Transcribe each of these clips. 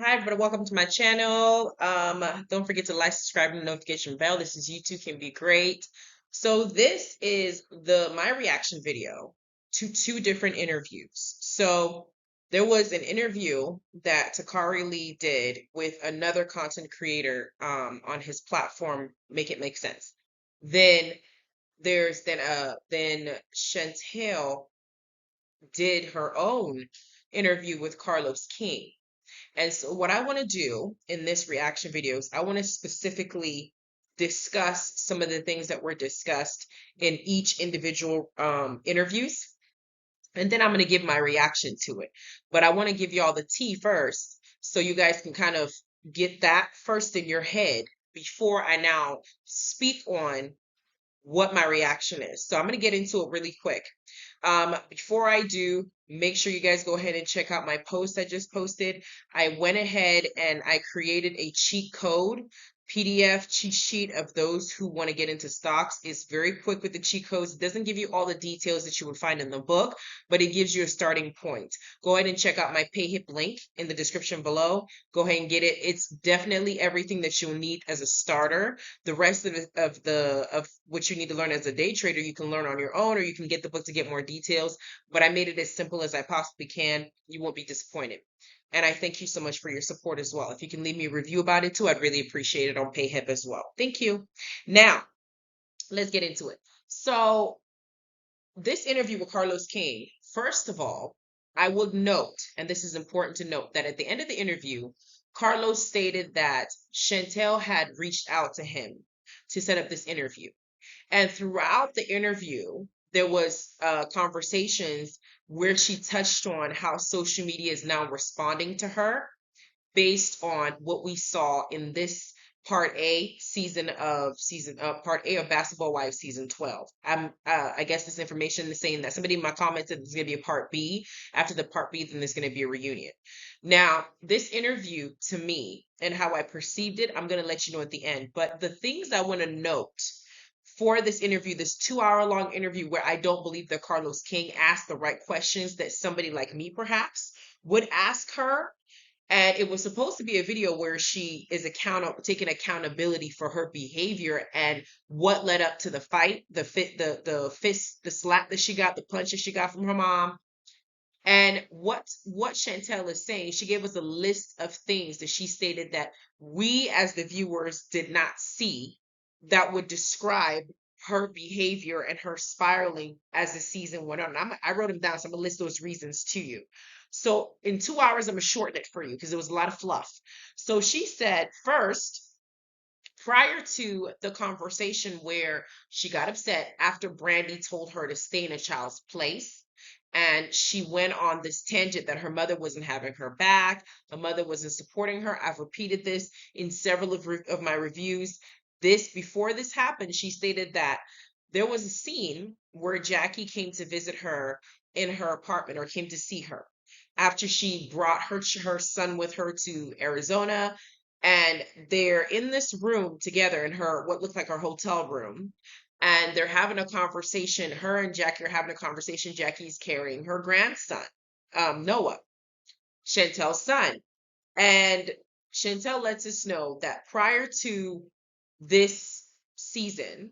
Hi, everybody. Welcome to my channel. Don't forget to like, subscribe, and the notification bell. This is YouTube Can Be Great. So this is my reaction video to two different interviews. So there was an interview that Takari Lee did with another content creator on his platform, Make It Make Sense. Then then Chantel did her own interview with Carlos King. And so what I want to do in this reaction video is I want to specifically discuss some of the things that were discussed in each individual interviews. And then I'm going to give my reaction to it. But I want to give you all the tea first so you guys can kind of get that first in your head before I now speak on what my reaction is. So I'm going to get into it really quick. Before I do, make sure you guys go ahead and check out my post I just posted. I went ahead and I created a cheat code PDF cheat sheet of those who want to get into stocks. It's very quick with the cheat codes. It doesn't give you all the details that you would find in the book, but it gives you a starting point. Go ahead and check out my PayHip link in the description below. Go ahead and get it. It's definitely everything that you'll need as a starter. The rest of what you need to learn as a day trader, you can learn on your own, or you can get the book to get more details. But I made it as simple as I possibly can. You won't be disappointed. And I thank you so much for your support as well. If you can leave me a review about it too, I'd really appreciate it on PayHip as well. Thank you. Now, let's get into it. So, this interview with Carlos King, first of all, I would note, and this is important to note, that at the end of the interview, Carlos stated that Chantel had reached out to him to set up this interview. And throughout the interview, there was conversations where she touched on how social media is now responding to her based on what we saw in this part A of Basketball Wives season 12. I guess this information is saying that somebody in my comments said there's gonna be a part B. After the part B, then there's gonna be a reunion. Now, this interview to me and how I perceived it, I'm gonna let you know at the end. But the things I want to note for this interview, this 2 hour long interview where I don't believe that Carlos King asked the right questions that somebody like me perhaps would ask her. And it was supposed to be a video where she is taking accountability for her behavior and what led up to the fight, the fist, the slap that she got, the punch that she got from her mom. And what Chantel is saying, she gave us a list of things that she stated that we as the viewers did not see that would describe her behavior and her spiraling as the season went on. I wrote them down, so I'm gonna list those reasons to you. So in 2 hours, I'm gonna shorten it for you because there was a lot of fluff. So she said first, prior to the conversation where she got upset after Brandy told her to stay in a child's place, and she went on this tangent that her mother wasn't having her back, her mother wasn't supporting her. I've repeated this in several of my reviews. Before this happened, she stated that there was a scene where Jackie came to visit her in her apartment, or came to see her after she brought her son with her to Arizona, and they're in this room together in her what looked like her hotel room, and they're having a conversation. Her and Jackie are having a conversation. Jackie's carrying her grandson, Noah, Chantel's son. And Chantel lets us know that prior to this season,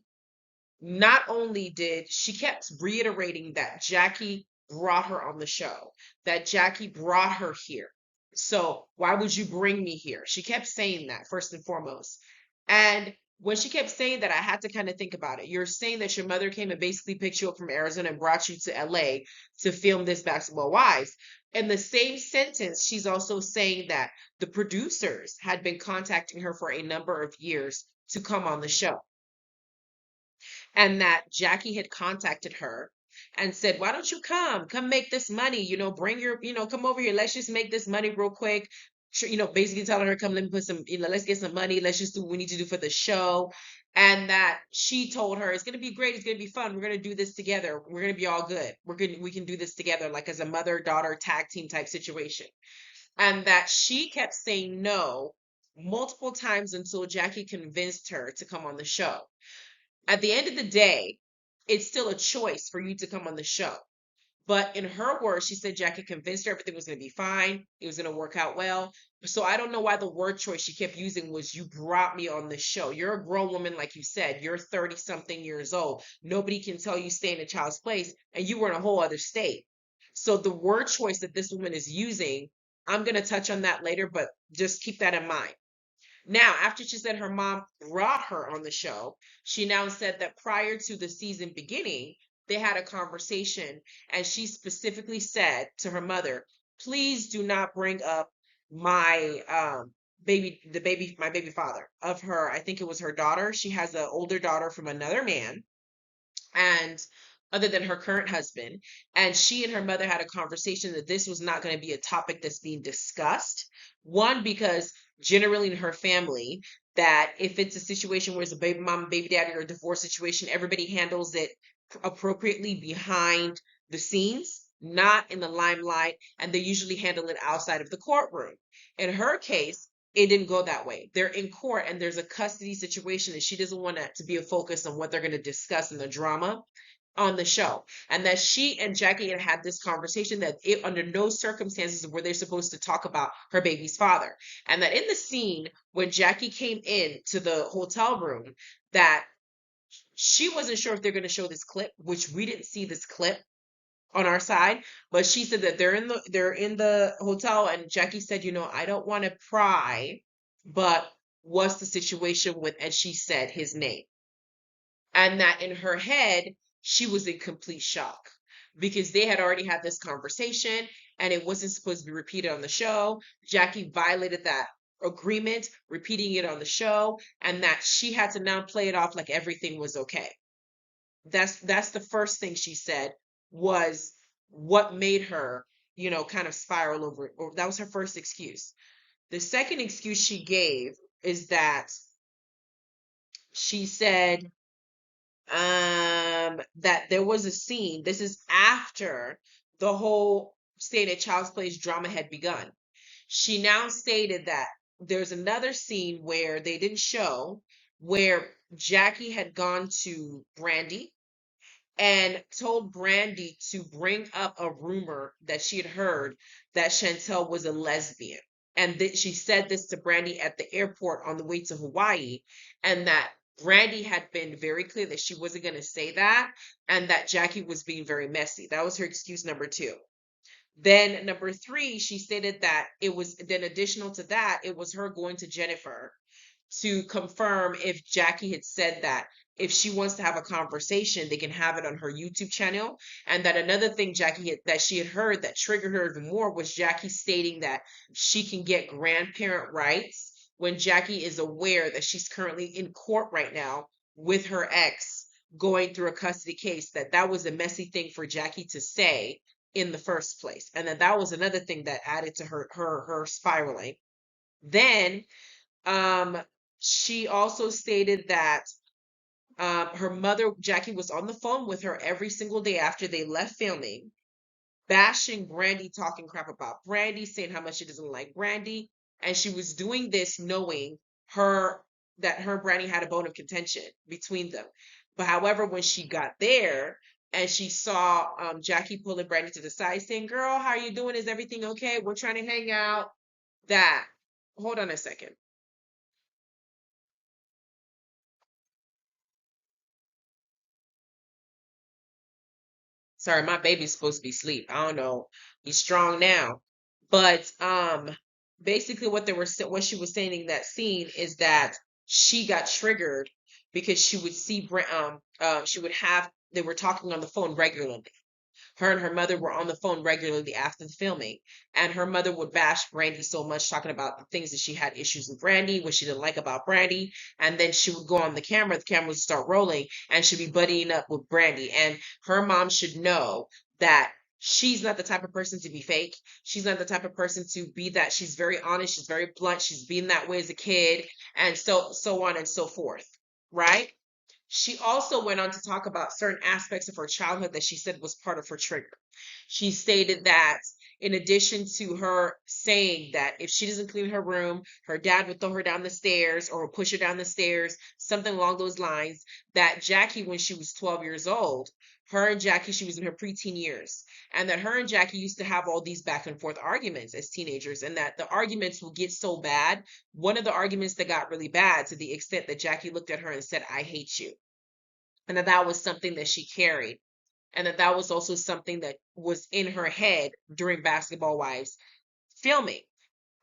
not only did she kept reiterating that Jackie brought her on the show, that Jackie brought her here. So why would you bring me here? She kept saying that first and foremost. And when she kept saying that, I had to kind of think about it. You're saying that your mother came and basically picked you up from Arizona and brought you to LA to film this Basketball Wives. In the same sentence, she's also saying that the producers had been contacting her for a number of years to come on the show, and that Jackie had contacted her and said, "Why don't you come make this money, bring your, come over here, let's just make this money real quick." Basically telling her, "Come, let me put some, let's get some money, let's just do what we need to do for the show." And that she told her, "It's going to be great, it's going to be fun, we're going to do this together, we're going to be all good, we can do this together, like as a mother daughter tag team type situation." And that she kept saying no multiple times until Jackie convinced her to come on the show. At the end of the day, it's still a choice for you to come on the show. But in her words, she said Jackie convinced her everything was going to be fine. It was going to work out well. So I don't know why the word choice she kept using was, you brought me on the show. You're a grown woman, like you said. You're 30 something years old. Nobody can tell you stay in a child's place, and you were in a whole other state. So the word choice that this woman is using, I'm going to touch on that later, but just keep that in mind. Now, after she said her mom brought her on the show, she now said that prior to the season beginning, they had a conversation, and she specifically said to her mother, please do not bring up my my baby father of her. I think it was her daughter. She has an older daughter from another man, and other than her current husband. And she and her mother had a conversation that this was not going to be a topic that's being discussed. One, because generally in her family, that if it's a situation where it's a baby mom, baby daddy, or a divorce situation, everybody handles it appropriately behind the scenes, not in the limelight, and they usually handle it outside of the courtroom. In her case, it didn't go that way. They're in court and there's a custody situation, and she doesn't want it to be a focus on what they're going to discuss in the drama on the show. And that she and Jackie had this conversation that it, under no circumstances were they supposed to talk about her baby's father. And that in the scene when Jackie came in to the hotel room, that she wasn't sure if they're going to show this clip, which we didn't see this clip on our side, but she said that they're in the hotel, and Jackie said, I don't want to pry, but what's the situation with, and she said his name. And that in her head, she was in complete shock because they had already had this conversation and it wasn't supposed to be repeated on the show. Jackie violated that agreement, repeating it on the show, and that she had to now play it off like everything was okay. That's the first thing she said was what made her, kind of spiral over it. Or that was her first excuse. The second excuse she gave is that she said that there was a scene. This is after the whole staying at child's place drama had begun. She now stated that there's another scene where they didn't show, where Jackie had gone to Brandy and told Brandy to bring up a rumor that she had heard that Chantel was a lesbian. And that she said this to Brandy at the airport on the way to Hawaii, and that Brandy had been very clear that she wasn't going to say that, and that Jackie was being very messy. That was her excuse number two. Then number three, she stated that it was then additional to that, it was her going to Jennifer to confirm if Jackie had said that if she wants to have a conversation, they can have it on her YouTube channel. And that another thing that she had heard that triggered her even more was Jackie stating that she can get grandparent rights when Jackie is aware that she's currently in court right now with her ex going through a custody case, that was a messy thing for Jackie to say in the first place. And that was another thing that added to her spiraling. Then she also stated that her mother, Jackie, was on the phone with her every single day after they left filming, bashing Brandy, talking crap about Brandy, saying how much she doesn't like Brandy. And she was doing this knowing that her and Brandy had a bone of contention between them. But however, when she got there and she saw Jackie pulling Brandy to the side saying, girl, how are you doing? Is everything okay? We're trying to hang out. Hold on a second. Sorry, my baby's supposed to be asleep. I don't know. He's strong now. But basically what she was saying in that scene is that she got triggered because she would see she would have they were talking on the phone regularly. Her and her mother were on the phone regularly after the filming, and her mother would bash Brandy so much, talking about the things that she had issues with Brandy, what she didn't like about Brandy, and then she would go on the camera would start rolling, and she'd be buddying up with Brandy, and her mom should know that she's not the type of person to be fake. She's not the type of person to be that. She's very honest. She's very blunt. She's been that way as a kid, and so on and so forth, right? She also went on to talk about certain aspects of her childhood that she said was part of her trigger. She stated that in addition to her saying that if she doesn't clean her room, her dad would throw her down the stairs or push her down the stairs, something along those lines, that Jackie, when she was 12 years old, her and Jackie, she was in her preteen years, and that her and Jackie used to have all these back and forth arguments as teenagers, and that the arguments will get so bad. One of the arguments that got really bad to the extent that Jackie looked at her and said, "I hate you." And that was something that she carried, and that was also something that was in her head during Basketball Wives filming.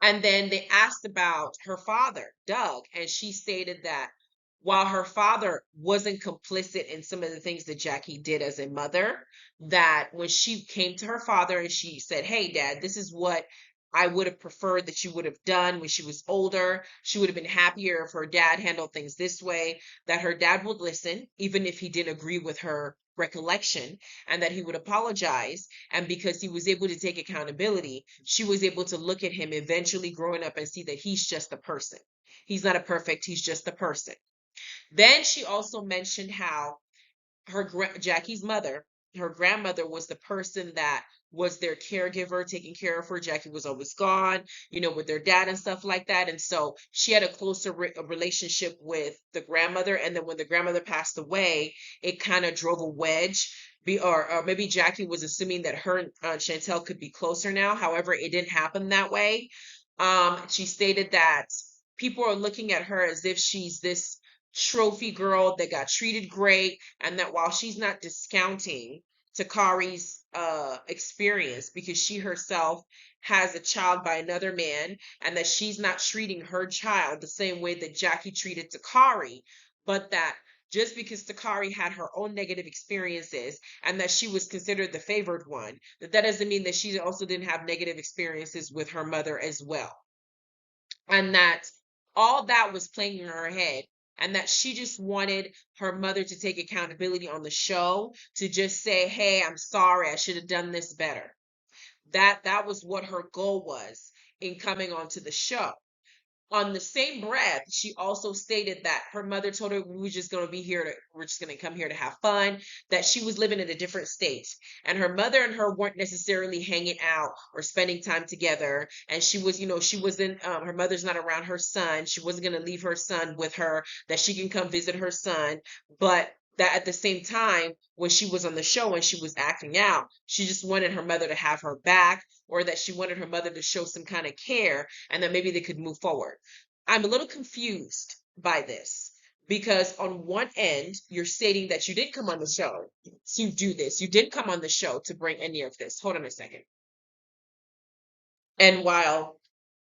And then they asked about her father, Doug, and she stated that while her father wasn't complicit in some of the things that Jackie did as a mother, that when she came to her father and she said, "Hey, Dad, this is what I would have preferred that you would have done when she was older. She would have been happier if her dad handled things this way," that her dad would listen, even if he didn't agree with her recollection, and that he would apologize. And because he was able to take accountability, she was able to look at him eventually growing up and see that he's just a person. He's not a perfect, he's just a person. Then she also mentioned how Jackie's mother, her grandmother, was the person that was their caregiver, taking care of her. Jackie was always gone, with their dad and stuff like that. And so she had a closer relationship with the grandmother. And then when the grandmother passed away, it kind of drove a wedge. Or maybe Jackie was assuming that her and Chantel could be closer now. However, it didn't happen that way. She stated that people are looking at her as if she's this trophy girl that got treated great, and that while she's not discounting Takari's experience, because she herself has a child by another man, and that she's not treating her child the same way that Jackie treated Takari, but that just because Takari had her own negative experiences and that she was considered the favored one, that doesn't mean that she also didn't have negative experiences with her mother as well. And that all that was playing in her head, and that she just wanted her mother to take accountability on the show, to just say, "Hey, I'm sorry, I should have done this better." That was what her goal was in coming onto the show. On the same breath, she also stated that her mother told her, we're just going to be here we're just going to come here to have fun, that she was living in a different state, and her mother and her weren't necessarily hanging out or spending time together. And she was, she wasn't, her mother's not around her son. She wasn't going to leave her son with her, that she can come visit her son. But that at the same time, when she was on the show and she was acting out, she just wanted her mother to have her back, or that she wanted her mother to show some kind of care, and that maybe they could move forward. I'm a little confused by this, because on one end, you're stating that you didn't come on the show to do this. You didn't come on the show to bring any of this. Hold on a second. And while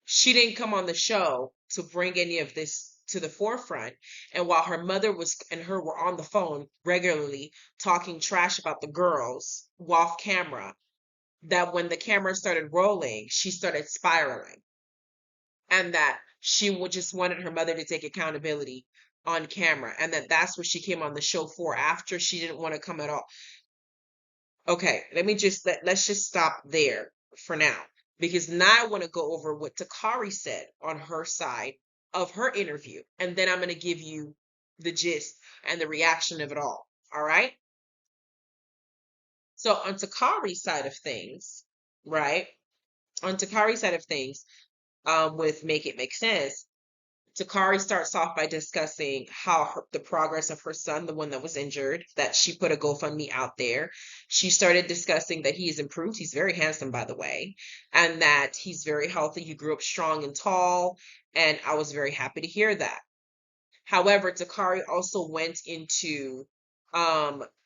she didn't come on the show to bring any of this to the forefront, and while her mother and her were on the phone regularly talking trash about the girls off camera, that when the camera started rolling, she started spiraling, and that she would just wanted her mother to take accountability on camera, and that's what she came on the show for, after she didn't want to come at all. Okay, let's just stop there for now, because now I want to go over what Takari said on her side of her interview, and then I'm going to give you the gist and the reaction of it all. All right? So on Takari's side of things, right? On Takari's side of things, with Make It Make Sense, Takari starts off by discussing how the progress of her son, the one that was injured, that she put a GoFundMe out there. She started discussing that he has improved. He's very handsome, by the way, and that he's very healthy. He grew up strong and tall, and I was very happy to hear that. However, Takari also went into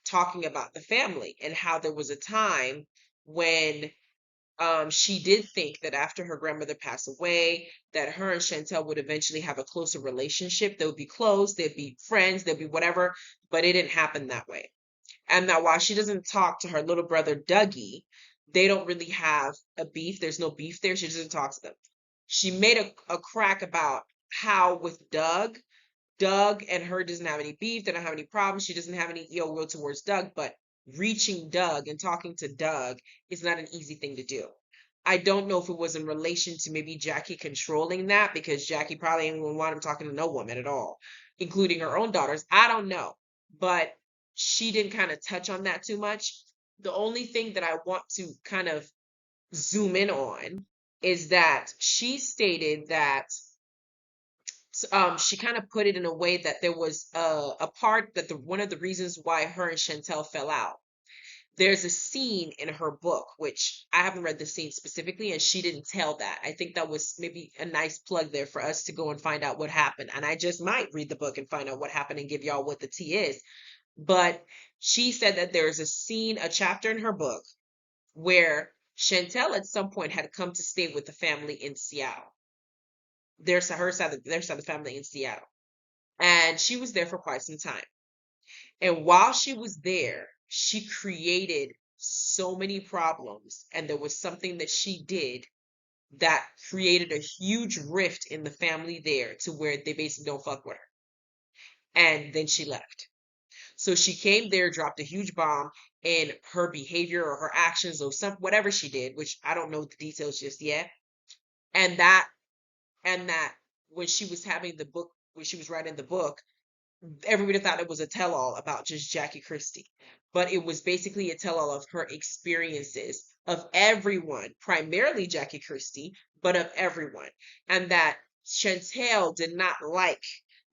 talking about the family, and how there was a time when she did think that after her grandmother passed away, that her and Chantel would eventually have a closer relationship. They would be close, they'd be friends, they'd be whatever, but it didn't happen that way. And that while she doesn't talk to her little brother Dougie, they don't really have a beef. There's no beef there. She doesn't talk to them. She made a crack about how with Doug and her doesn't have any beef. They don't have any problems. She doesn't have any ill will towards Doug, but reaching Doug and talking to Doug is not an easy thing to do. I don't know if it was in relation to maybe Jackie controlling that, because Jackie probably didn't even want him talking to no woman at all, including her own daughters. I don't know. But she didn't kind of touch on that too much. The only thing that I want to kind of zoom in on is that she stated that she kind of put it in a way that there was a part that one of the reasons why her and Chantel fell out There's a scene in her book, which I haven't read the scene specifically, and she didn't tell that. I think that was maybe a nice plug there for us to go and find out what happened. And I just might read the book and find out what happened and give y'all what the tea is. But she said that there's a scene, a chapter in her book where Chantel at some point had come to stay with the family in Seattle. Their side of the family in Seattle. And she was there for quite some time. And while she was there, she created so many problems. And there was something that she did that created a huge rift in the family there to where they basically don't fuck with her. And then she left. So she came there, dropped a huge bomb in her behavior or her actions or some whatever she did, which I don't know the details just yet. And that when she was having the book, when she was writing the book, everybody thought it was a tell-all about just Jackie Christie, but it was basically a tell-all of her experiences of everyone, primarily Jackie Christie, but of everyone. And that Chantel did not like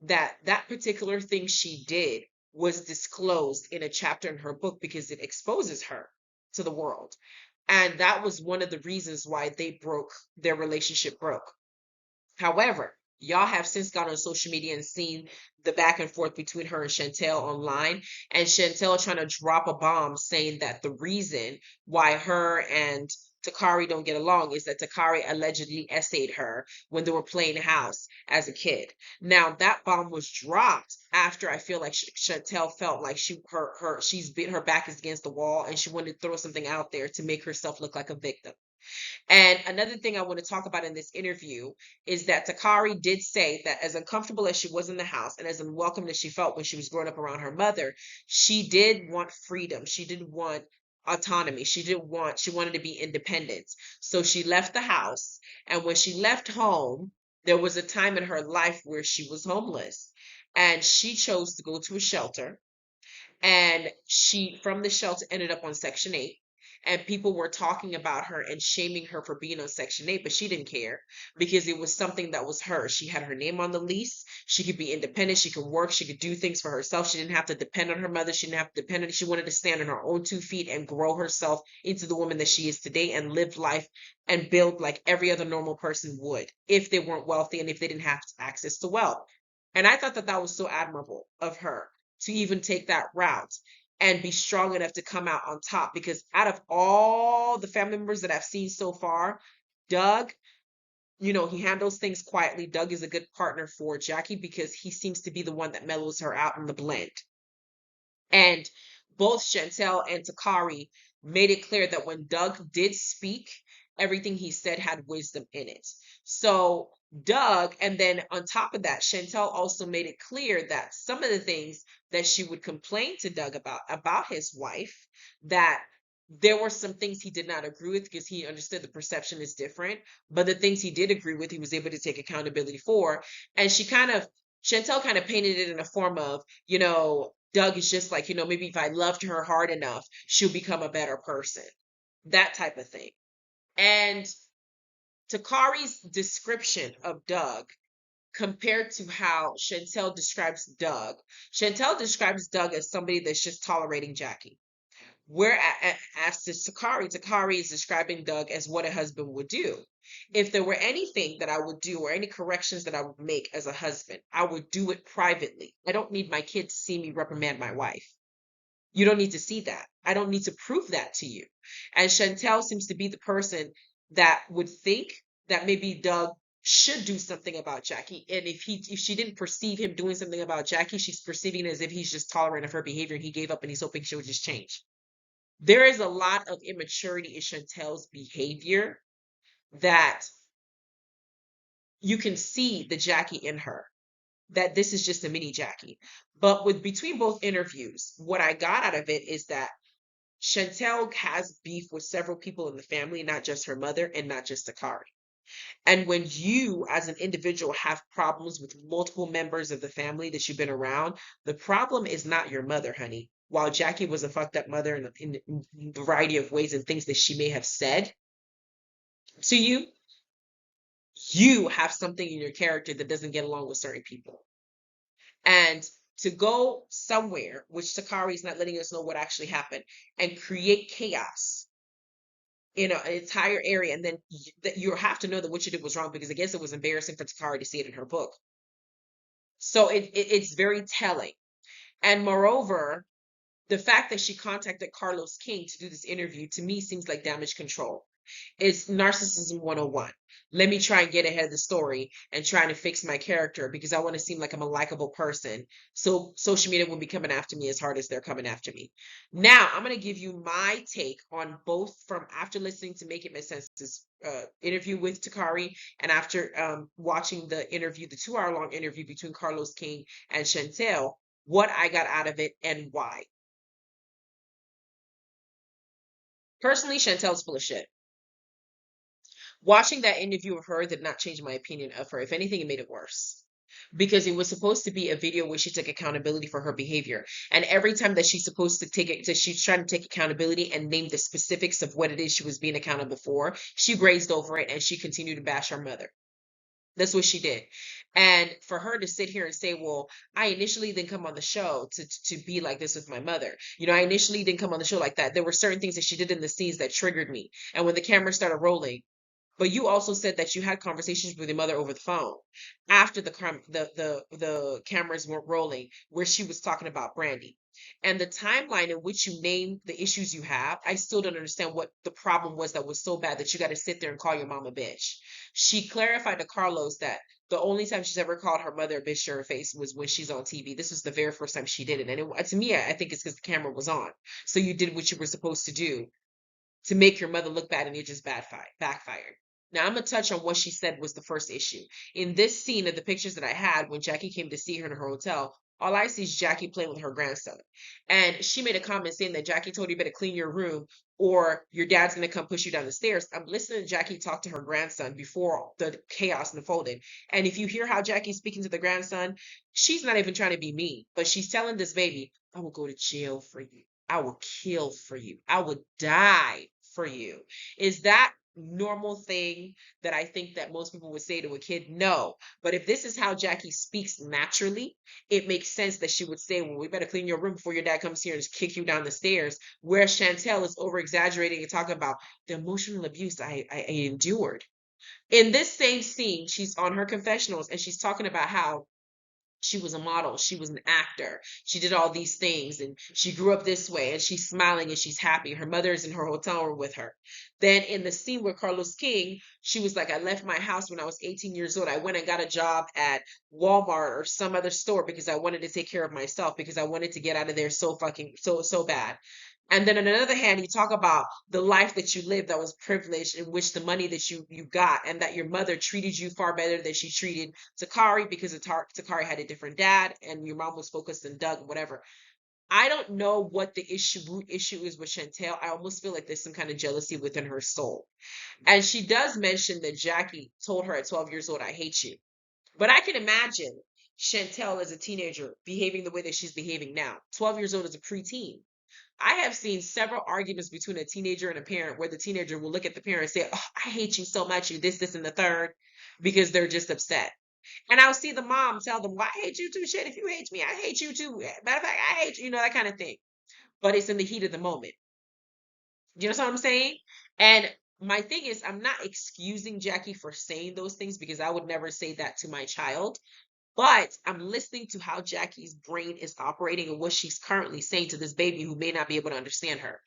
that that particular thing she did was disclosed in a chapter in her book because it exposes her to the world. And that was one of the reasons why their relationship broke. However, y'all have since gone on social media and seen the back and forth between her and Chantel online, and Chantel trying to drop a bomb saying that the reason why her and Takari don't get along is that Takari allegedly essayed her when they were playing house as a kid. Now that bomb was dropped after I feel like Chantel felt like her back is against the wall and she wanted to throw something out there to make herself look like a victim. And another thing I want to talk about in this interview is that Takari did say that as uncomfortable as she was in the house and as unwelcome as she felt when she was growing up around her mother, she did want freedom. She did want autonomy. She wanted to be independent. So she left the house. And when she left home, there was a time in her life where she was homeless. And she chose to go to a shelter. And she, from the shelter, ended up on Section 8, and people were talking about her and shaming her for being on Section 8, but she didn't care because it was something that was hers. She had her name on the lease. She could be independent. She could work. She could do things for herself. She didn't have to depend on her mother. She didn't have to depend on, she wanted to stand on her own 2 feet and grow herself into the woman that she is today and live life and build like every other normal person would if they weren't wealthy and if they didn't have access to wealth. And I thought that that was so admirable of her to even take that route and be strong enough to come out on top, because out of all the family members that I've seen so far, Doug, he handles things quietly. Doug is a good partner for Jackie because he seems to be the one that mellows her out in the blend. And both Chantel and Takari made it clear that when Doug did speak, everything he said had wisdom in it. So Doug, and then on top of that, Chantel also made it clear that some of the things that she would complain to Doug about his wife, that there were some things he did not agree with because he understood the perception is different, but the things he did agree with, he was able to take accountability for. And Chantel kind of painted it in a form of, Doug is just like, maybe if I loved her hard enough, she'll become a better person. That type of thing. And Takari's description of Doug compared to how Chantel describes Doug, Chantel describes Doug as somebody that's just tolerating Jackie. As to Takari is describing Doug as what a husband would do. If there were anything that I would do or any corrections that I would make as a husband, I would do it privately. I don't need my kids to see me reprimand my wife. You don't need to see that. I don't need to prove that to you. And Chantel seems to be the person that would think that maybe Doug should do something about Jackie. And if she didn't perceive him doing something about Jackie, she's perceiving it as if he's just tolerant of her behavior and he gave up and he's hoping she would just change. There is a lot of immaturity in Chantel's behavior that you can see the Jackie in her, that this is just a mini Jackie. But between both interviews, what I got out of it is that Chantel has beef with several people in the family, not just her mother and not just Takari. And when you, as an individual, have problems with multiple members of the family that you've been around, the problem is not your mother, honey. While Jackie was a fucked up mother in a variety of ways and things that she may have said to you, you have something in your character that doesn't get along with certain people. And to go somewhere, which Takari is not letting us know what actually happened, and create chaos in an entire area, and then that you have to know that what you did was wrong, because I guess it was embarrassing for Takari to see it in her book. So it's very telling. And moreover, the fact that she contacted Carlos King to do this interview to me seems like damage control. It's narcissism 101. Let me try and get ahead of the story and trying to fix my character because I want to seem like I'm a likable person. So social media will be coming after me as hard as they're coming after me. Now, I'm going to give you my take on both from after listening to Make It Make Sense, this interview with Takari, and after watching the interview, the 2 hour long interview between Carlos King and Chantel, what I got out of it and why. Personally, Chantel's full of shit. Watching that interview of her did not change my opinion of her. If anything, it made it worse. Because it was supposed to be a video where she took accountability for her behavior. And every time that she's supposed to take it, that she's trying to take accountability and name the specifics of what it is she was being accountable for, she grazed over it and she continued to bash her mother. That's what she did. And for her to sit here and say, well, I initially didn't come on the show to be like this with my mother. You know, I initially didn't come on the show like that. There were certain things that she did in the scenes that triggered me. And when the camera started rolling, but you also said that you had conversations with your mother over the phone after the cameras weren't rolling, where she was talking about Brandy. And the timeline in which you named the issues you have, I still don't understand what the problem was that was so bad that you got to sit there and call your mom a bitch. She clarified to Carlos that the only time she's ever called her mother a bitch to her face was when she's on TV. This was the very first time she did it. And to me, I think it's because the camera was on. So you did what you were supposed to do to make your mother look bad, and it just backfired. Now I'm gonna touch on what she said was the first issue. In this scene of the pictures that I had when Jackie came to see her in her hotel, all I see is Jackie playing with her grandson. And she made a comment saying that Jackie told you better clean your room or your dad's gonna come push you down the stairs. I'm listening to Jackie talk to her grandson before the chaos unfolded. And if you hear how Jackie's speaking to the grandson, she's not even trying to be mean, but she's telling this baby, I will go to jail for you. I will kill for you. I will die for you. Is that normal thing that I think that most people would say to a kid? No. But if this is how Jackie speaks naturally, it makes sense that she would say, well, we better clean your room before your dad comes here and just kick you down the stairs. Whereas Chantel is over exaggerating and talking about the emotional abuse I endured. In this same scene, she's on her confessionals and she's talking about how she was a model, she was an actor, she did all these things, and she grew up this way, and she's smiling and she's happy. Her mother is in her hotel room with her. Then in the scene with Carlos King, she was like, I left my house when I was 18 years old. I went and got a job at Walmart or some other store because I wanted to take care of myself, because I wanted to get out of there so bad. And then on another hand, you talk about the life that you lived that was privileged, in which the money that you got, and that your mother treated you far better than she treated Takari, because Takari had a different dad and your mom was focused on Doug, whatever. I don't know what the root issue is with Chantel. I almost feel like there's some kind of jealousy within her soul. And she does mention that Jackie told her at 12 years old, I hate you. But I can imagine Chantel as a teenager behaving the way that she's behaving now. 12 years old as a preteen. I have seen several arguments between a teenager and a parent where the teenager will look at the parent and say, oh, I hate you so much, you this, and the third, because they're just upset. And I'll see the mom tell them, well, I hate you too. Shit, if you hate me, I hate you too. Matter of fact, I hate you, that kind of thing. But it's in the heat of the moment. You know what I'm saying? And my thing is, I'm not excusing Jackie for saying those things, because I would never say that to my child. But I'm listening to how Jackie's brain is operating and what she's currently saying to this baby who may not be able to understand her.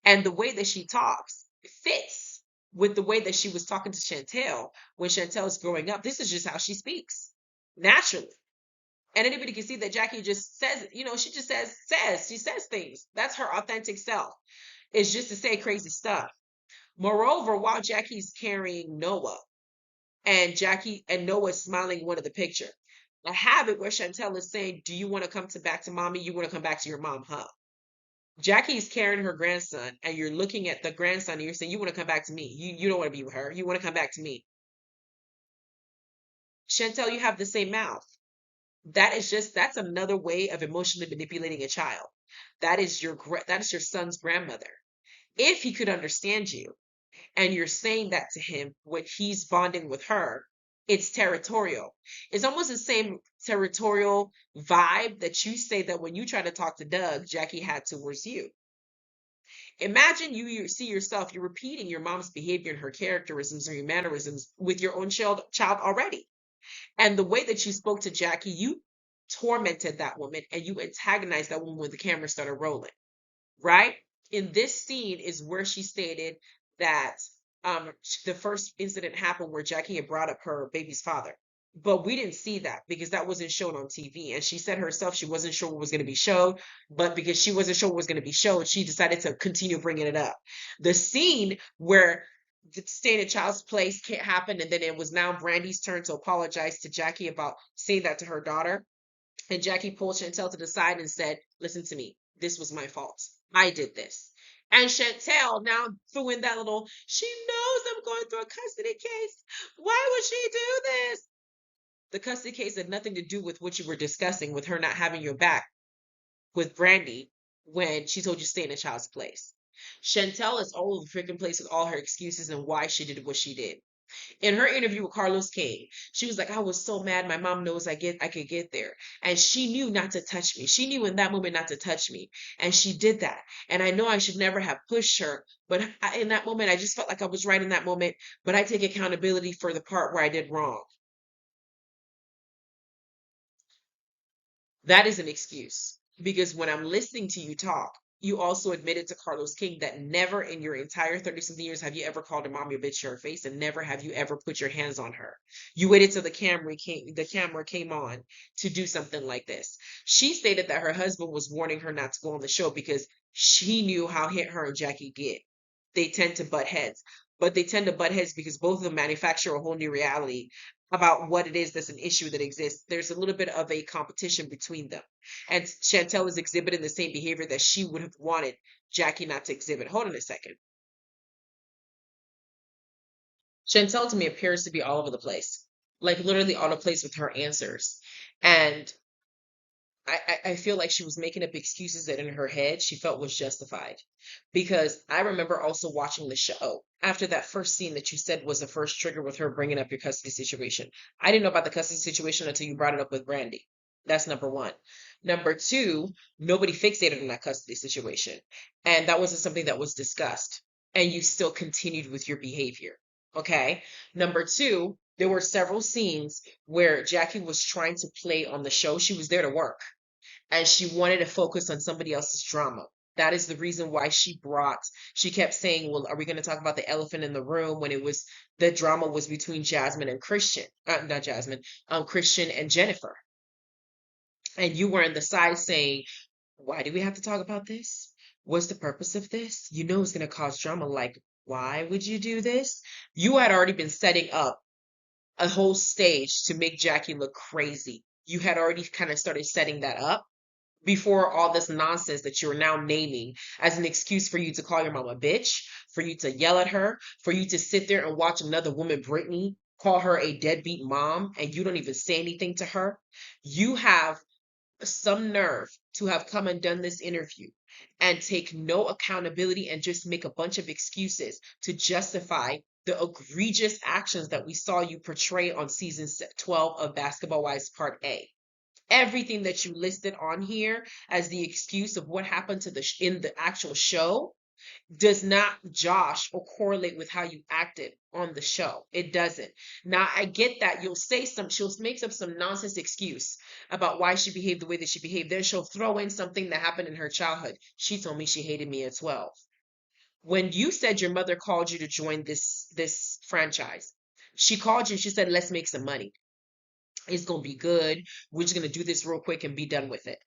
And the way that she talks fits with the way that she was talking to Chantel when Chantel is growing up. This is just how she speaks naturally. And anybody can see that Jackie just says, she just she says things. That's her authentic self. It's just to say crazy stuff. Moreover, while Jackie's carrying Noah, and Jackie and Noah smiling in one of the picture, I have it where Chantel is saying, do you want to come back to mommy? You want to come back to your mom, huh? Jackie's carrying her grandson, and you're looking at the grandson and you're saying, you want to come back to me. You don't want to be with her. You want to come back to me. Chantel, you have the same mouth. That's another way of emotionally manipulating a child. That is your son's grandmother. If he could understand you and you're saying that to him when he's bonding with her, It's territorial. It's almost the same territorial vibe that you say that when you try to talk to Doug, Jackie had towards you. Imagine you see yourself, you're repeating your mom's behavior and her characterisms or your mannerisms with your own child already. And the way that you spoke to Jackie, you tormented that woman and you antagonized that woman when the camera started rolling, right? In this scene is where she stated that the first incident happened where Jackie had brought up her baby's father. But we didn't see that because that wasn't shown on TV. And she said herself she wasn't sure what was going to be showed, but because she wasn't sure what was going to be showed, she decided to continue bringing it up. The scene where the staying in child's place can't happen, and then it was now Brandy's turn to apologize to Jackie about saying that to her daughter. And Jackie pulled Chantel to the side and said, listen to me. This was my fault. I did this. And Chantel now threw in that little, she knows I'm going through a custody case. Why would she do this? The custody case had nothing to do with what you were discussing with her not having your back with Brandy when she told you to stay in a child's place. Chantel is all over the freaking place with all her excuses and why she did what she did. In her interview with Carlos King, she was like, I was so mad. My mom knows I could get there. And she knew not to touch me. She knew in that moment not to touch me. And she did that. And I know I should never have pushed her. But in that moment, I just felt like I was right in that moment. But I take accountability for the part where I did wrong. That is an excuse because when I'm listening to you talk, you also admitted to Carlos King that never in your entire 30 something years have you ever called a mom your bitch to her face, and never have you ever put your hands on her. You waited till the camera came on to do something like this. She stated that her husband was warning her not to go on the show because she knew how hit her and Jackie get. They tend to butt heads. But they tend to butt heads because both of them manufacture a whole new reality about what it is that's an issue that exists. There's a little bit of a competition between them. And Chantel is exhibiting the same behavior that she would have wanted Jackie not to exhibit. Hold on a second. Chantel to me appears to be all over the place, like literally all over the place with her answers. And I feel like she was making up excuses that in her head she felt was justified. Because I remember also watching the show after that first scene that you said was the first trigger with her bringing up your custody situation. I didn't know about the custody situation until you brought it up with Brandy. That's number one. Number two, nobody fixated on that custody situation. And that wasn't something that was discussed. And you still continued with your behavior. Okay. Number two, there were several scenes where Jackie was trying to play on the show. She was there to work and she wanted to focus on somebody else's drama. That is the reason why she kept saying, well, are we going to talk about the elephant in the room when it was the drama was between Jasmine and Christian, not Jasmine, Christian and Jennifer. And you were on the side saying, why do we have to talk about this? What's the purpose of this? You know it's going to cause drama. Like, why would you do this? You had already been setting up a whole stage to make Jackie look crazy. You had already kind of started setting that up before all this nonsense that you're now naming as an excuse for you to call your mom a bitch, for you to yell at her, for you to sit there and watch another woman, Brittany, call her a deadbeat mom, and you don't even say anything to her. You have some nerve to have come and done this interview and take no accountability and just make a bunch of excuses to justify the egregious actions that we saw you portray on season 12 of Basketball Wives Part A. Everything that you listed on here as the excuse of what happened to in the actual show does not josh or correlate with how you acted on the show. It doesn't. Now, I get that she'll make up some nonsense excuse about why she behaved the way that she behaved. Then she'll throw in something that happened in her childhood. She told me she hated me at 12. When you said your mother called you to join this franchise, she called you and she said, let's make some money. It's going to be good. We're just going to do this real quick and be done with it.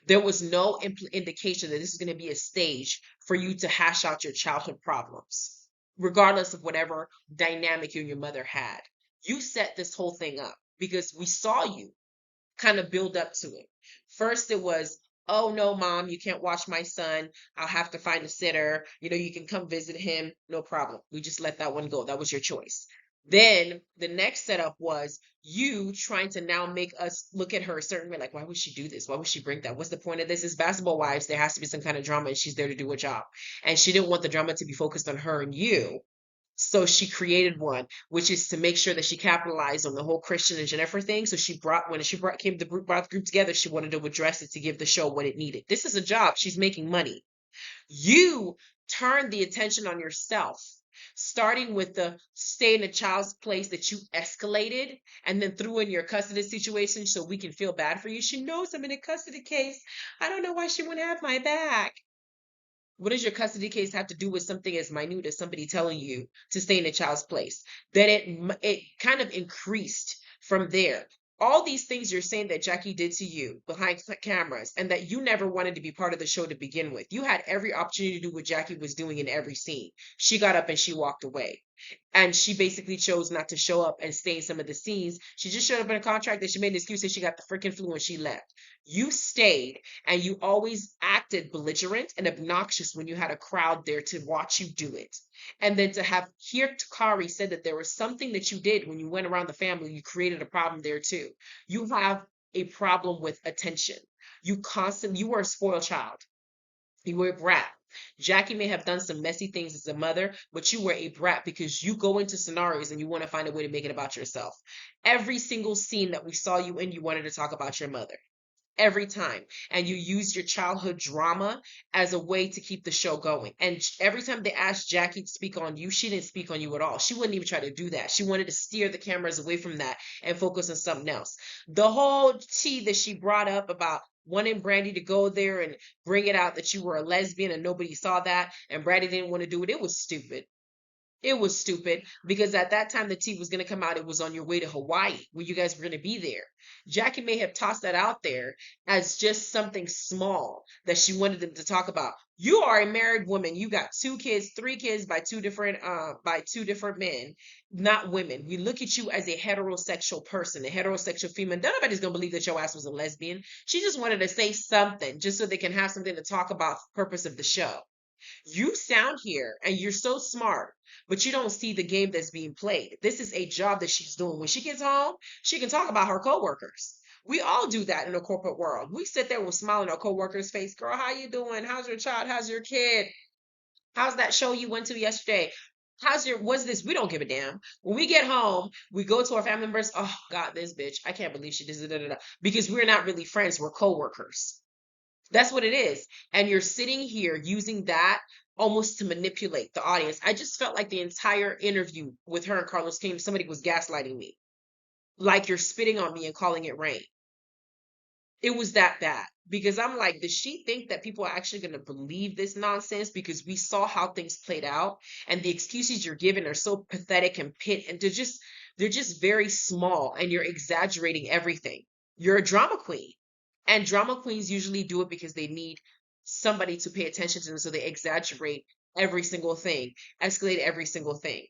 There was no indication that this is going to be a stage for you to hash out your childhood problems, regardless of whatever dynamic you and your mother had. You set this whole thing up because we saw you kind of build up to it. First, it was, oh no, mom, you can't watch my son. I'll have to find a sitter. You can come visit him. No problem. We just let that one go. That was your choice. Then the next setup was you trying to now make us look at her a certain way. Like, why would she do this? Why would she bring that? What's the point of this? It's Basketball Wives. There has to be some kind of drama, and she's there to do a job. And she didn't want the drama to be focused on her and you. So she created one, which is to make sure that she capitalized on the whole Christian and Jennifer thing. So when she brought the group together, she wanted to address it to give the show what it needed. This is a job. She's making money. You turn the attention on yourself, starting with the stay in a child's place that you escalated and then threw in your custody situation so we can feel bad for you. She knows I'm in a custody case. I don't know why she wouldn't have my back. What does your custody case have to do with something as minute as somebody telling you to stay in a child's place? Then it kind of increased from there. All these things you're saying that Jackie did to you behind cameras, and that you never wanted to be part of the show to begin with. You had every opportunity to do what Jackie was doing in every scene. She got up and she walked away. And she basically chose not to show up and stay in some of the scenes. She just showed up in a contract that she made an excuse that she got the freaking flu and she left. You stayed, and you always acted belligerent and obnoxious when you had a crowd there to watch you do it. And then to have hear Takari said that there was something that you did when you went around the family, you created a problem there too. You have a problem with attention. You were a spoiled child. You were a brat. Jackie may have done some messy things as a mother, but you were a brat because you go into scenarios and you want to find a way to make it about yourself. Every single scene that we saw you in, you wanted to talk about your mother. Every time. And you used your childhood drama as a way to keep the show going. And every time they asked Jackie to speak on you, she didn't speak on you at all. She wouldn't even try to do that. She wanted to steer the cameras away from that and focus on something else. The whole tea that she brought up about wanting Brandy to go there and bring it out that you were a lesbian and nobody saw that and Brandy didn't want to do it, it was stupid. It was stupid because at that time the tea was going to come out. It was on your way to Hawaii where you guys were going to be there. Jackie may have tossed that out there as just something small that she wanted them to talk about. You are a married woman. You got 2 kids, 3 kids by two different men, not women. We look at you as a heterosexual person, a heterosexual female. Nobody's gonna believe that your ass was a lesbian. She just wanted to say something just so they can have something to talk about for the purpose of the show. You sound here and you're so smart, but you don't see the game that's being played. This is a job that she's doing. When she gets home, she can talk about her coworkers. We all do that in the corporate world. We sit there with smile on our coworkers' face. Girl, how you doing? How's your child? How's your kid? How's that show you went to yesterday? What's this? We don't give a damn. When we get home, we go to our family members. Oh God, this bitch. I can't believe she did it. Because we're not really friends. We're coworkers. That's what it is. And you're sitting here using that almost to manipulate the audience. I just felt like the entire interview with her and Carlos came, somebody was gaslighting me. Like you're spitting on me and calling it rain. It was that bad. Because I'm like, does she think that people are actually going to believe this nonsense? Because we saw how things played out, and the excuses you're giving are so pathetic and and they're just very small, and you're exaggerating everything. You're a drama queen. And drama queens usually do it because they need somebody to pay attention to them. So they exaggerate every single thing, escalate every single thing.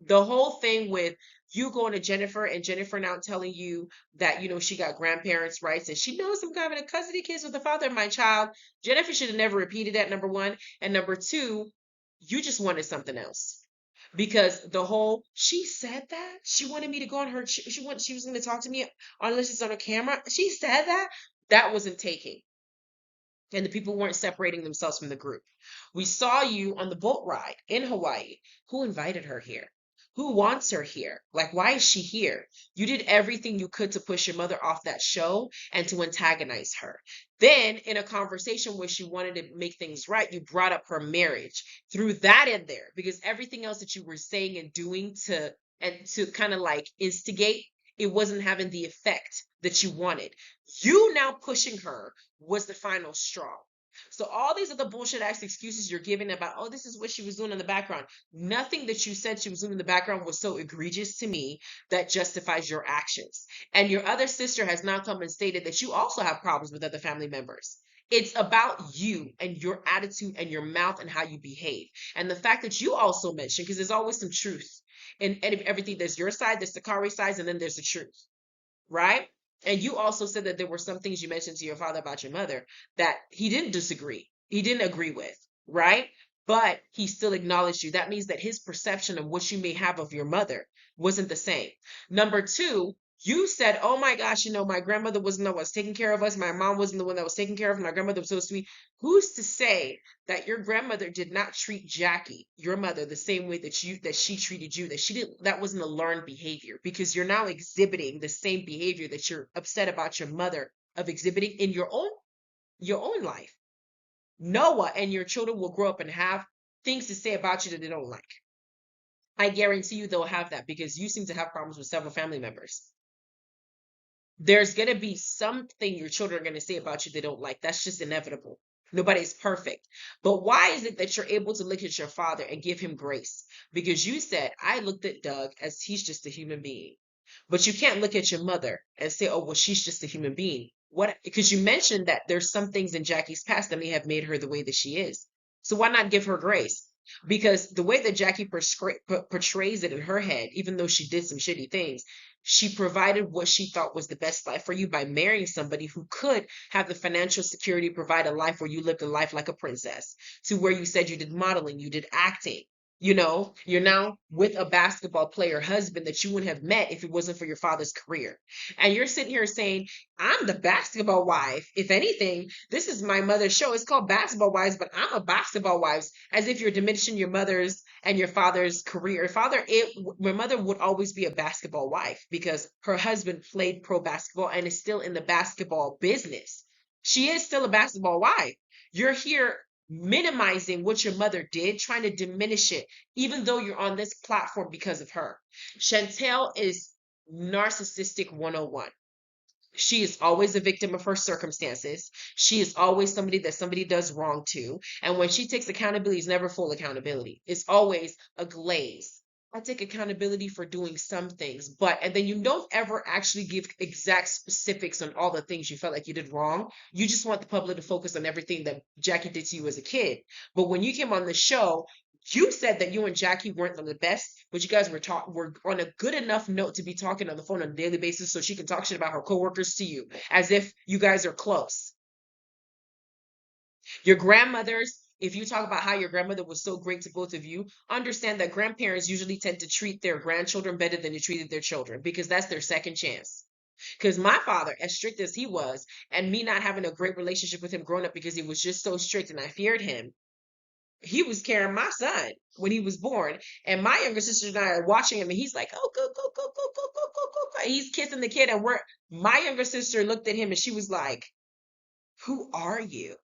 The whole thing with you going to Jennifer and Jennifer now telling you that, she got grandparents' rights and she knows I'm having a custody case with the father of my child. Jennifer should have never repeated that, number one. And number two, you just wanted something else. Because she said that she wanted me to go on her, she was going to talk to me unless it's on a camera. She said that wasn't taking. And the people weren't separating themselves from the group. We saw you on the boat ride in Hawaii. Who invited her here? Who wants her here? Like, why is she here? You did everything you could to push your mother off that show and to antagonize her. Then, in a conversation where she wanted to make things right, you brought up her marriage. Threw that in there because everything else that you were saying and doing to kind of like instigate, it wasn't having the effect that you wanted. You now pushing her was the final straw. So all these other bullshit ass excuses you're giving about, oh, this is what she was doing in the background. Nothing that you said she was doing in the background was so egregious to me that justifies your actions. And your other sister has now come and stated that you also have problems with other family members. It's about you and your attitude and your mouth and how you behave. And the fact that you also mentioned, because there's always some truth in everything. There's your side, there's the Takari side, and then there's the truth, right? And you also said that there were some things you mentioned to your father about your mother that he didn't disagree. He didn't agree with, right? But he still acknowledged you. That means that his perception of what you may have of your mother wasn't the same. Number two, You said, oh my gosh, my grandmother wasn't the one that was taking care of us. My mom wasn't the one that was taking care of us. My grandmother was so sweet. Who's to say that your grandmother did not treat Jackie, your mother, the same way that she treated you, that she didn't, that wasn't a learned behavior, because you're now exhibiting the same behavior that you're upset about your mother of exhibiting in your own life. Noah and your children will grow up and have things to say about you that they don't like. I guarantee you they'll have that, because you seem to have problems with several family members. There's going to be something your children are going to say about you they don't like. That's just inevitable. Nobody's perfect. But why is it that you're able to look at your father and give him grace? Because you said, I looked at Doug as he's just a human being. But you can't look at your mother and say, oh, well, she's just a human being. What? Because you mentioned that there's some things in Jackie's past that may have made her the way that she is. So why not give her grace? Because the way that Jackie portrays it in her head, even though she did some shitty things, she provided what she thought was the best life for you by marrying somebody who could have the financial security to provide a life where you lived a life like a princess, to where you said you did modeling, you did acting. You're now with a basketball player husband that you wouldn't have met if it wasn't for your father's career. And you're sitting here saying, I'm the basketball wife. If anything, this is my mother's show. It's called Basketball Wives, but I'm a basketball wives, as if you're diminishing your mother's and your father's career. My mother would always be a basketball wife because her husband played pro basketball and is still in the basketball business. She is still a basketball wife. You're here minimizing what your mother did, trying to diminish it, even though you're on this platform because of her. Chantel is narcissistic 101. She is always a victim of her circumstances. She is always somebody that somebody does wrong to. And when she takes accountability, it's never full accountability. It's always a glaze. I take accountability for doing some things, and then you don't ever actually give exact specifics on all the things you felt like you did wrong. You just want the public to focus on everything that Jackie did to you as a kid. But when you came on the show, you said that you and Jackie weren't the best, but you guys were on a good enough note to be talking on the phone on a daily basis so she can talk shit about her coworkers to you, as if you guys are close. Your grandmothers, if you talk about how your grandmother was so great to both of you, understand that grandparents usually tend to treat their grandchildren better than they treated their children, because that's their second chance. Because my father, as strict as he was, and me not having a great relationship with him growing up because he was just so strict and I feared him, he was carrying my son when he was born. And my younger sister and I are watching him, and he's like, oh, go, go, go, go, go, go, go, go, go. He's kissing the kid, and my younger sister looked at him and she was like, who are you?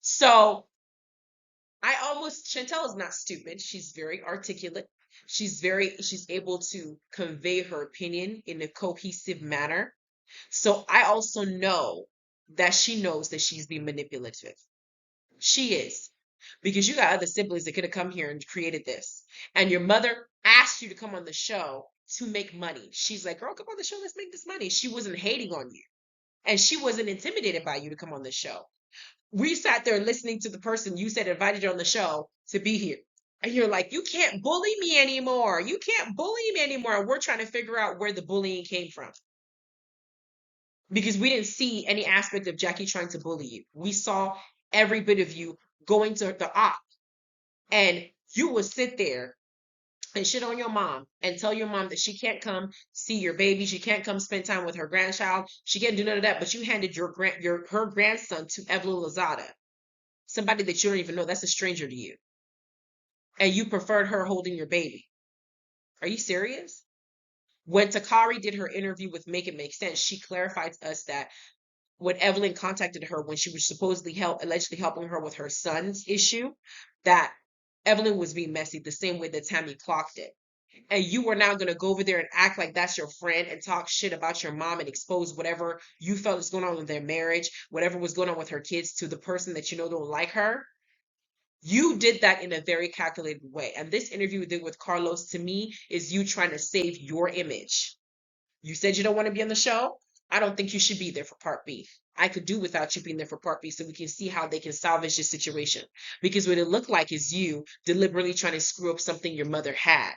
So Chantel is not stupid. She's very articulate. She's able to convey her opinion in a cohesive manner. So I also know that she knows that she's being manipulative. She is. Because you got other siblings that could have come here and created this. And your mother asked you to come on the show to make money. She's like, girl, come on the show, let's make this money. She wasn't hating on you. And she wasn't intimidated by you to come on the show. We sat there listening to the person you said invited you on the show to be here. And you're like, you can't bully me anymore. You can't bully me anymore. And we're trying to figure out where the bullying came from. Because we didn't see any aspect of Jackie trying to bully you. We saw every bit of you going to the op. And you would sit there and shit on your mom and tell your mom that she can't come see your baby, she can't come spend time with her grandchild, she can't do none of that. But you handed her grandson to Evelyn Lozada, somebody that you don't even know, that's a stranger to you, and you preferred her holding your baby. Are you serious? When Takari did her interview with Make It Make Sense, she clarified to us that when Evelyn contacted her when she was supposedly allegedly helping her with her son's issue, that Evelyn was being messy the same way that Tammy clocked it. And you were now going to go over there and act like that's your friend and talk shit about your mom and expose whatever you felt was going on with their marriage, whatever was going on with her kids, to the person that you know don't like her. You did that in a very calculated way. And this interview we did with Carlos, to me, is you trying to save your image. You said you don't want to be on the show. I don't think you should be there for part B. I could do without you being there for part B so we can see how they can salvage this situation. Because what it looked like is you deliberately trying to screw up something your mother had.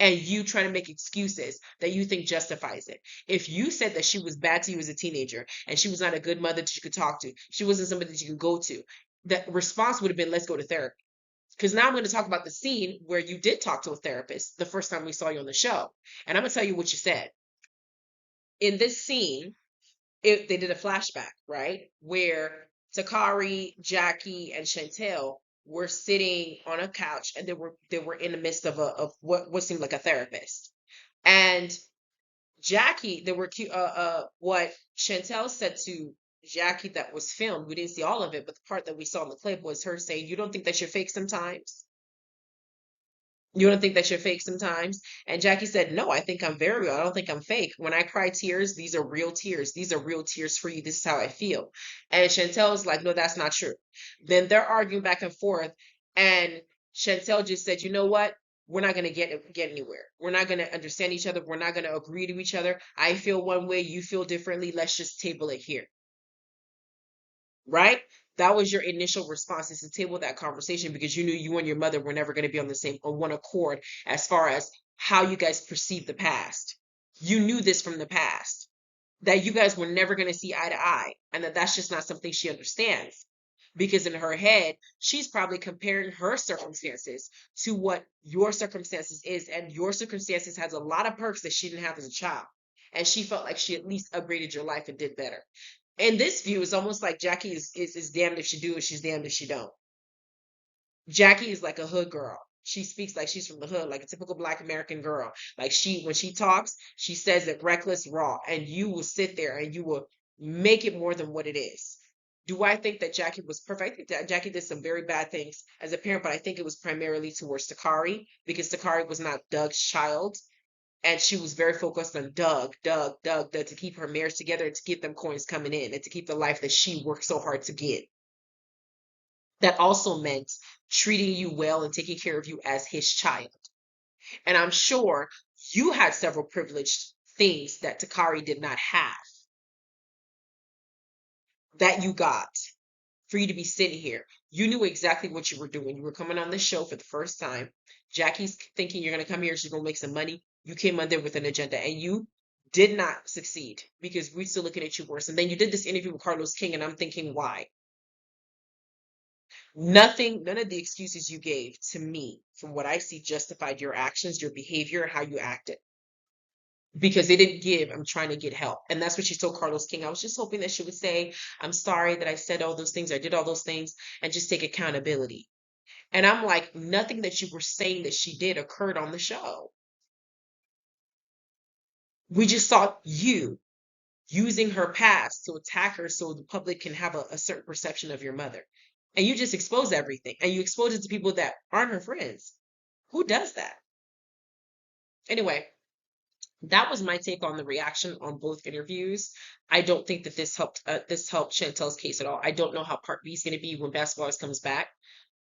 And you trying to make excuses that you think justifies it. If you said that she was bad to you as a teenager and she was not a good mother that you could talk to, she wasn't somebody that you could go to, the response would have been, let's go to therapy. Because now I'm going to talk about the scene where you did talk to a therapist the first time we saw you on the show. And I'm going to tell you what you said. in this scene, they did a flashback, right? Where Takari, Jackie, and Chantel were sitting on a couch, and they were in the midst of what seemed like a therapist. And Jackie, there were what Chantel said to Jackie that was filmed. We didn't see all of it, but the part that we saw in the clip was her saying, "You don't think that you're fake sometimes? You don't think that you're fake sometimes?" And Jackie said, "No, I think I'm very real. I don't think I'm fake. When I cry tears, these are real tears. These are real tears for you. This is how I feel." And Chantel's like, "No, that's not true." Then they're arguing back and forth, and Chantel just said, "You know what? We're not gonna get anywhere. We're not gonna understand each other. We're not gonna agree to each other. I feel one way, you feel differently. Let's just table it here." Right? That was your initial response, is to table that conversation, because you knew you and your mother were never going to be on one accord as far as how you guys perceive the past. You knew this from the past, that you guys were never going to see eye to eye, and that that's just not something she understands. Because in her head, she's probably comparing her circumstances to what your circumstances is, and your circumstances has a lot of perks that she didn't have as a child. And she felt like she at least upgraded your life and did better. In this view, it's almost like Jackie is damned if she do, and she's damned if she don't. Jackie is like a hood girl. She speaks like she's from the hood, like a typical Black American girl. Like, when she talks, she says it reckless, raw, and you will sit there and you will make it more than what it is. Do I think that Jackie was perfect? I think that Jackie did some very bad things as a parent, but I think it was primarily towards Takari, because Takari was not Doug's child. And she was very focused on Doug, to keep her marriage together and to keep them coins coming in and to keep the life that she worked so hard to get. That also meant treating you well and taking care of you as his child. And I'm sure you had several privileged things that Takari did not have, that you got for you to be sitting here. You knew exactly what you were doing. You were coming on the show for the first time. Jackie's thinking you're going to come here, she's going to make some money. You came on there with an agenda, and you did not succeed, because we're still looking at you worse. And then you did this interview with Carlos King, and I'm thinking, why? None of the excuses you gave to me, from what I see, justified your actions, your behavior, how you acted. Because they didn't give, "I'm trying to get help." And that's what she told Carlos King. I was just hoping that she would say, "I'm sorry that I said all those things, I did all those things," and just take accountability. And I'm like, nothing that you were saying that she did occurred on the show. We just saw you using her past to attack her so the public can have a certain perception of your mother. And you just expose everything. And you expose it to people that aren't her friends. Who does that? Anyway, that was my take on the reaction on both interviews. I don't think that this helped Chantel's case at all. I don't know how part B is going to be when Basketball comes back,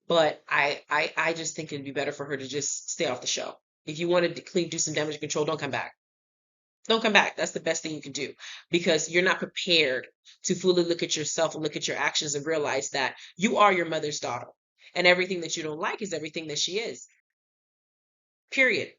but I just think it'd be better for her to just stay off the show. If you want to clean, do some damage control, don't come back. Don't come back. That's the best thing you can do, because you're not prepared to fully look at yourself and look at your actions and realize that you are your mother's daughter, and everything that you don't like is everything that she is. Period.